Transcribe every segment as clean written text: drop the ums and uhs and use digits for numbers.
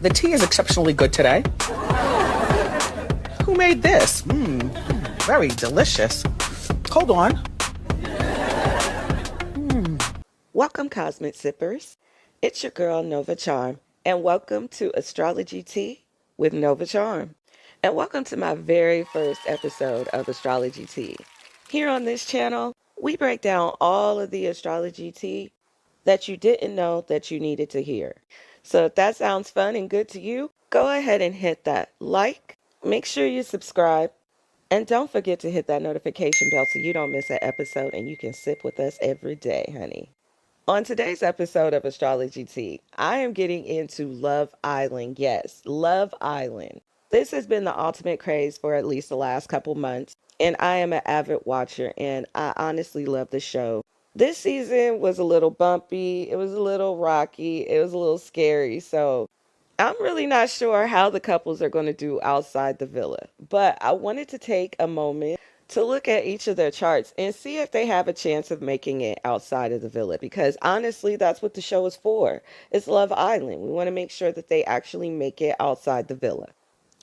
The tea is exceptionally good today. Who made this? Very delicious. Hold on. Welcome, Cosmic Sippers. It's your girl, Nova Charm, and welcome to Astrology Tea with Nova Charm. And welcome to my very first episode of Astrology Tea. Here on this channel, we break down all of the astrology tea that you didn't know that you needed to hear. So if that sounds fun and good to you, go ahead and hit that like, make sure you subscribe, and don't forget to hit that notification bell so you don't miss an episode and you can sip with us every day, honey. On today's episode of Astrology Tea, I am getting into Love Island. Yes, Love Island. This has been the ultimate craze for at least the last couple months, and I am an avid watcher, and I honestly love the show. This season was a little bumpy, it was a little rocky, it was a little scary, so I'm really not sure how the couples are going to do outside the villa, but I wanted to take a moment to look at each of their charts and see if they have a chance of making it outside of the villa, because honestly, that's what the show is for. It's Love Island. We want to make sure that they actually make it outside the villa.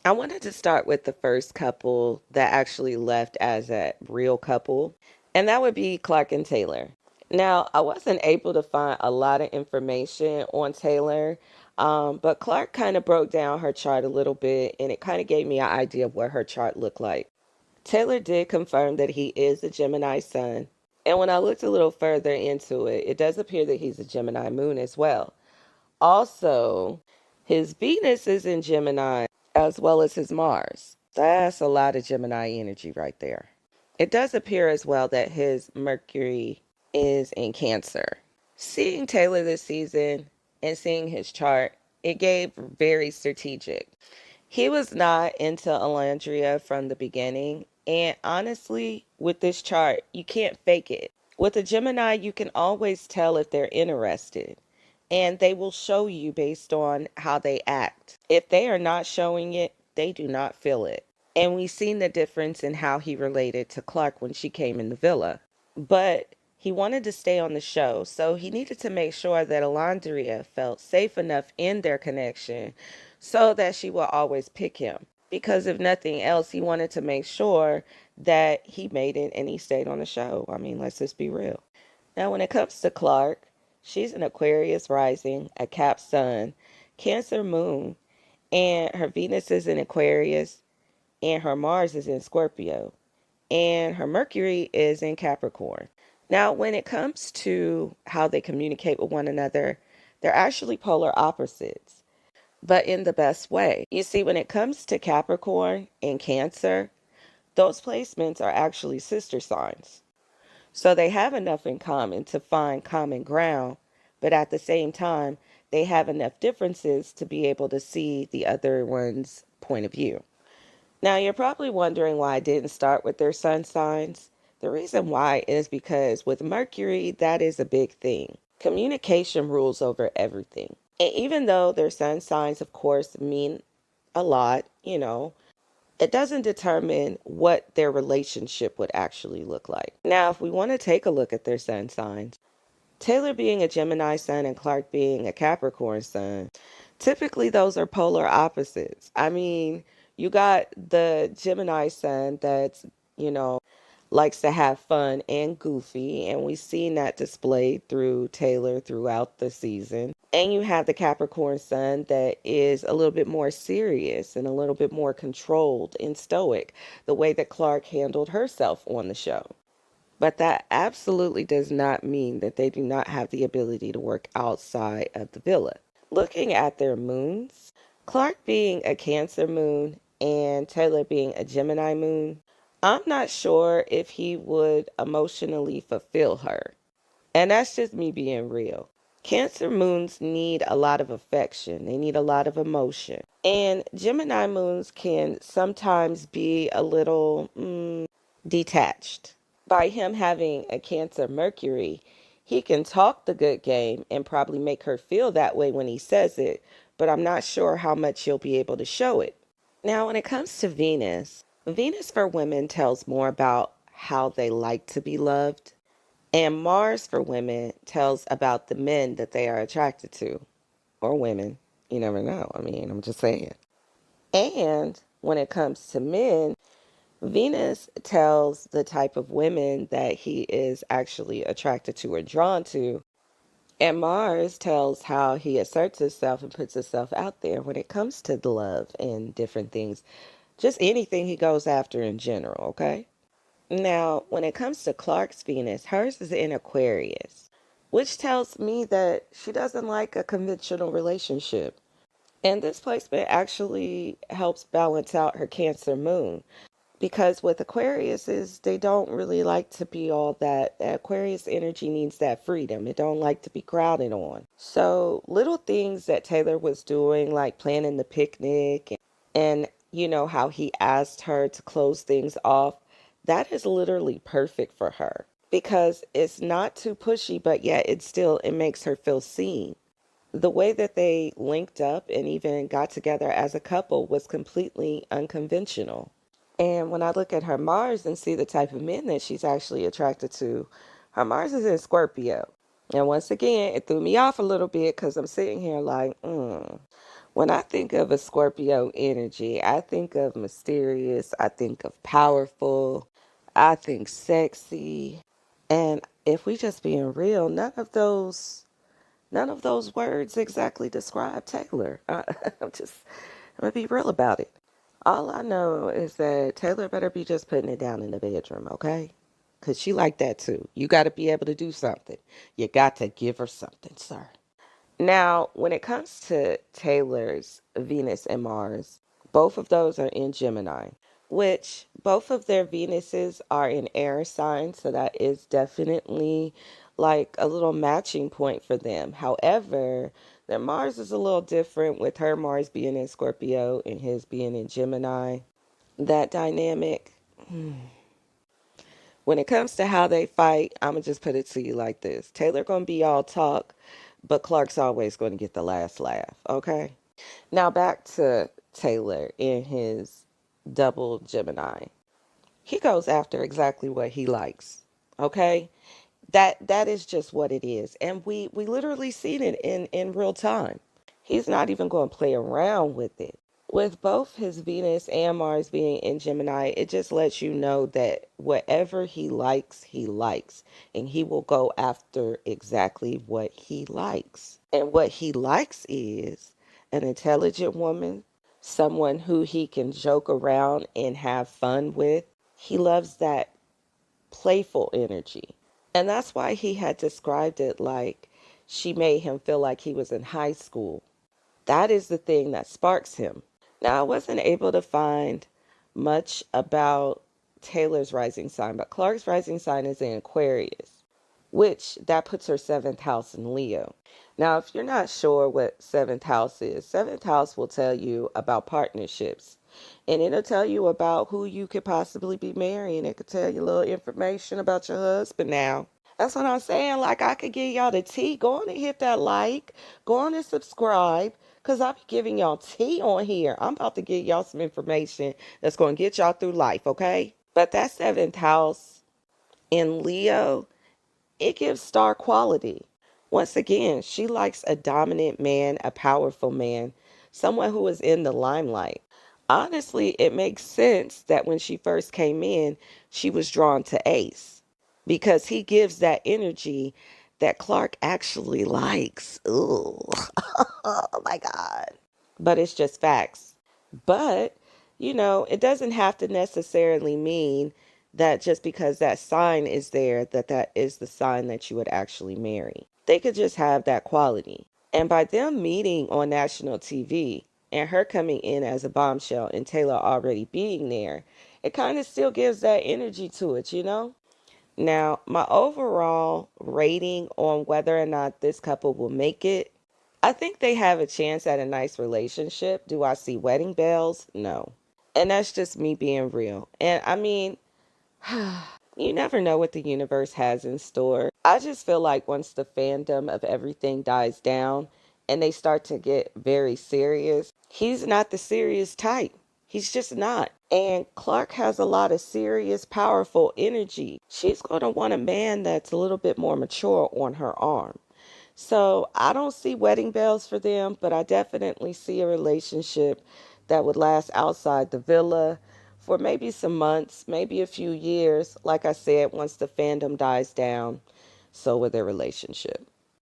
I wanted to start with the first couple that actually left as a real couple, and that would be Clarke and Taylor. Now, I wasn't able to find a lot of information on Taylor, but Clarke kind of broke down her chart a little bit, and it kind of gave me an idea of what her chart looked like. Taylor did confirm that he is a Gemini sun, and when I looked a little further into it, it does appear that he's a Gemini moon as well. Also, his Venus is in Gemini as well as his Mars. That's a lot of Gemini energy right there. It does appear as well that his Mercury is in Cancer. Seeing Taylor this season and seeing his chart, it gave very strategic. He was not into Alandria from the beginning, and honestly, with this chart, you can't fake it. With a Gemini, you can always tell if they're interested, and they will show you based on how they act. If they are not showing it, they do not feel it. And we've seen the difference in how he related to Clarke when she came in the villa. But he wanted to stay on the show, so he needed to make sure that Alandria felt safe enough in their connection so that she will always pick him. Because if nothing else, he wanted to make sure that he made it and he stayed on the show. I mean, let's just be real. Now, when it comes to Clarke, she's an Aquarius rising, a Cap sun, Cancer moon, and her Venus is in Aquarius, and her Mars is in Scorpio, and her Mercury is in Capricorn. Now, when it comes to how they communicate with one another, they're actually polar opposites, but in the best way. You see, when it comes to Capricorn and Cancer, those placements are actually sister signs. So they have enough in common to find common ground, but at the same time, they have enough differences to be able to see the other one's point of view. Now, you're probably wondering why I didn't start with their sun signs. The reason why is because with Mercury, that is a big thing. Communication rules over everything. And even though their sun signs, of course, mean a lot, it doesn't determine what their relationship would actually look like. Now, if we want to take a look at their sun signs, Taylor being a Gemini sun and Clarke being a Capricorn sun, typically those are polar opposites. I mean, you got the Gemini sun that's, you know, likes to have fun and goofy, and we've seen that displayed through Taylor throughout the season. And you have the Capricorn sun that is a little bit more serious and a little bit more controlled and stoic, the way that Clarke handled herself on the show. But that absolutely does not mean that they do not have the ability to work outside of the villa. Looking at their moons, Clarke being a Cancer moon and Taylor being a Gemini moon, I'm not sure if he would emotionally fulfill her. And that's just me being real. Cancer moons need a lot of affection, they need a lot of emotion. And Gemini moons can sometimes be a little detached. By him having a Cancer Mercury, he can talk the good game and probably make her feel that way when he says it, but I'm not sure how much he'll be able to show it. Now, when it comes to Venus, Venus for women tells more about how they like to be loved, and Mars for women tells about the men that they are attracted to, or women. You never know. I mean, I'm just saying. And when it comes to men, Venus tells the type of women that he is actually attracted to or drawn to. And Mars tells how he asserts himself and puts himself out there when it comes to the love and different things. Just anything he goes after in general, okay? Now, when it comes to Clarke's Venus, hers is in Aquarius, which tells me that she doesn't like a conventional relationship. And this placement actually helps balance out her Cancer moon. Because with Aquariuses, they don't really like to be all that. Aquarius energy needs that freedom. It don't like to be crowded on. So little things that Taylor was doing, like planning the picnic and how he asked her to close things off, that is literally perfect for her. Because it's not too pushy, but yet it makes her feel seen. The way that they linked up and even got together as a couple was completely unconventional. And when I look at her Mars and see the type of men that she's actually attracted to, her Mars is in Scorpio. And once again, it threw me off a little bit because I'm sitting here like, When I think of a Scorpio energy, I think of mysterious, I think of powerful, I think sexy. And if we just being real, none of those words exactly describe Taylor. I'm gonna be real about it. All I know is that Taylor better be just putting it down in the bedroom, okay? Because she like that too. You got to be able to do something. You got to give her something, sir. Now, when it comes to Taylor's Venus and Mars, both of those are in Gemini, which both of their Venuses are in air signs, so that is definitely like a little matching point for them. However, their Mars is a little different with her Mars being in Scorpio and his being in Gemini. That dynamic, when it comes to how they fight, I'm going to just put it to you like this. Taylor going to be all talk, but Clark's always going to get the last laugh, okay? Now back to Taylor in his double Gemini. He goes after exactly what he likes, okay? That is just what it is. And we literally seen it in real time. He's not even going to play around with it. With both his Venus and Mars being in Gemini, it just lets you know that whatever he likes, and he will go after exactly what he likes. And what he likes is an intelligent woman, someone who he can joke around and have fun with. He loves that playful energy. And that's why he had described it like she made him feel like he was in high school. That is the thing that sparks him. Now, I wasn't able to find much about Taylor's rising sign, but Clarke's rising sign is in Aquarius, which that puts her seventh house in Leo. Now, if you're not sure what seventh house will tell you about partnerships. And it'll tell you about who you could possibly be marrying. It could tell you a little information about your husband now. That's what I'm saying. Like, I could give y'all the tea. Go on and hit that like. Go on and subscribe. Because I'll be giving y'all tea on here. I'm about to give y'all some information that's going to get y'all through life, okay? But that seventh house in Leo, it gives star quality. Once again, she likes a dominant man, a powerful man, someone who is in the limelight. Honestly, it makes sense that when she first came in, she was drawn to Ace because he gives that energy that Clarke actually likes. Ooh, oh my God. But it's just facts. But, it doesn't have to necessarily mean that just because that sign is there, that is the sign that you would actually marry. They could just have that quality. And by them meeting on national TV and her coming in as a bombshell and Taylor already being there, it kind of still gives that energy to it. Now, my overall rating on whether or not this couple will make it, I think they have a chance at a nice relationship. Do I see wedding bells? No. And that's just me being real. And I mean, you never know what the universe has in store. I just feel like once the fandom of everything dies down and they start to get very serious, he's not the serious type. He's just not. And Clarke has a lot of serious, powerful energy. She's going to want a man that's a little bit more mature on her arm. So I don't see wedding bells for them, but I definitely see a relationship that would last outside the villa for maybe some months, maybe a few years. Like I said, once the fandom dies down, so will their relationship.